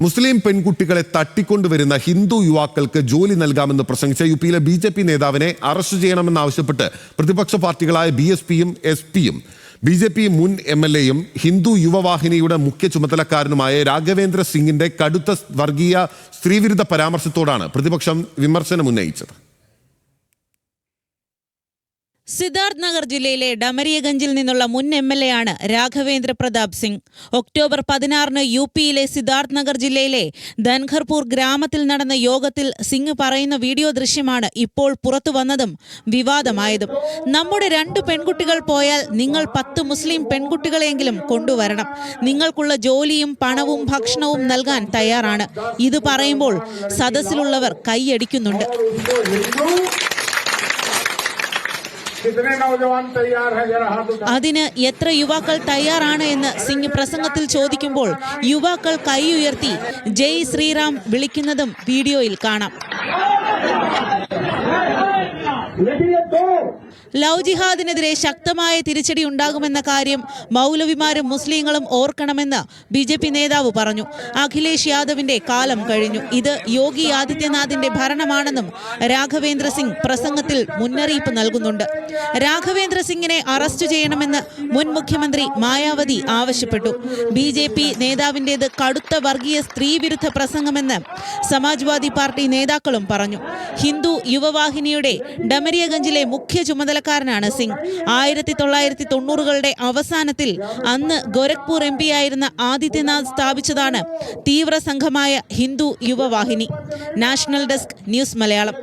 മുസ്ലിം പെൺകുട്ടികളെ തട്ടിക്കൊണ്ടുവരുന്ന ഹിന്ദു യുവാക്കൾക്ക് ജോലി നൽകാമെന്ന് പ്രസംഗിച്ച യുപിയിലെ ബിജെപി നേതാവിനെ അറസ്റ്റ് ചെയ്യണമെന്നാവശ്യപ്പെട്ട് പ്രതിപക്ഷ പാർട്ടികളായ ബിഎസ്പിയും എസ്പിയും ബിജെപി മുൻ എംഎൽഎയും ഹിന്ദു യുവവാഹിനിയുടെ മുഖ്യ ചുമതലക്കാരനുമായ രാഘവേന്ദ്ര സിംഗിന്റെ കടുത്ത വർഗീയ സ്ത്രീവിരുദ്ധ പരാമർശത്തോടാണ് പ്രതിപക്ഷം വിമർശനം ഉന്നയിച്ചത്. സിദ്ധാർത്ഥ് നഗർ ജില്ലയിലെ ഡമരിയഗഞ്ചിൽ നിന്നുള്ള മുൻ എംഎൽഎ ആണ് രാഘവേന്ദ്ര പ്രതാപ് സിംഗ്. ഒക്ടോബർ 16 യുപിയിലെ സിദ്ധാർത്ഥ് നഗർ ജില്ലയിലെ ധൻഖർപൂർ ഗ്രാമത്തിൽ നടന്ന യോഗത്തിൽ സിംഗ് പറയുന്ന വീഡിയോ ദൃശ്യമാണ് ഇപ്പോൾ പുറത്തു വന്നതും വിവാദമായതും. നമ്മുടെ 2 പെൺകുട്ടികൾ പോയാൽ നിങ്ങൾ 10 മുസ്ലിം പെൺകുട്ടികളെങ്കിലും കൊണ്ടുവരണം. നിങ്ങൾക്കുള്ള ജോലിയും പണവും ഭക്ഷണവും നൽകാൻ തയ്യാറാണ്. ഇത് പറയുമ്പോൾ സദസ്സിലുള്ളവർ കൈയടിക്കുന്നുണ്ട്. അതിന് എത്ര യുവാക്കൾ തയ്യാറാണ് എന്ന് സിംഗ് പ്രസംഗത്തിൽ ചോദിക്കുമ്പോൾ യുവാക്കൾ കൈ ഉയർത്തി ജയ് ശ്രീറാം വിളിക്കുന്നതും വീഡിയോയിൽ കാണാം. ലവ് ജിഹാദിനെതിരെ ശക്തമായ തിരിച്ചടി ഉണ്ടാകുമെന്ന കാര്യം മൗലവിമാരും മുസ്ലിങ്ങളും ഓർക്കണമെന്ന് ബിജെപി നേതാവ് പറഞ്ഞു. അഖിലേഷ് യാദവിന്റെ കാലം കഴിഞ്ഞു. ഇത് യോഗി ആദിത്യനാഥിന്റെ ഭരണമാണെന്നും രാഘവേന്ദ്ര സിംഗ് പ്രസംഗത്തിൽ മുന്നറിയിപ്പ് നൽകുന്നുണ്ട്. രാഘവേന്ദ്ര സിംഗിനെ അറസ്റ്റ് ചെയ്യണമെന്ന് മുൻ മുഖ്യമന്ത്രി മായാവതി ആവശ്യപ്പെട്ടു. ബിജെപി നേതാവിന്റേത് കടുത്ത വർഗീയ സ്ത്രീവിരുദ്ധ പ്രസംഗമെന്ന് സമാജ്വാദി പാർട്ടി നേതാക്കളും പറഞ്ഞു. ഹിന്ദു യുവവാഹിനിയുടെ ഡമരിയഗഞ്ചിലെ മുഖ്യ ചുമതലക്കാരനാണ് സിംഗ്. 1990കളുടെ അവസാനത്തിൽ അന്ന് ഗോരഖ്പൂർ എംപി ആയിരുന്ന ആദിത്യനാഥ് സ്ഥാപിച്ചതാണ് തീവ്ര സംഘമായ Hindu Yuva Vahini. National desk news Malayalam.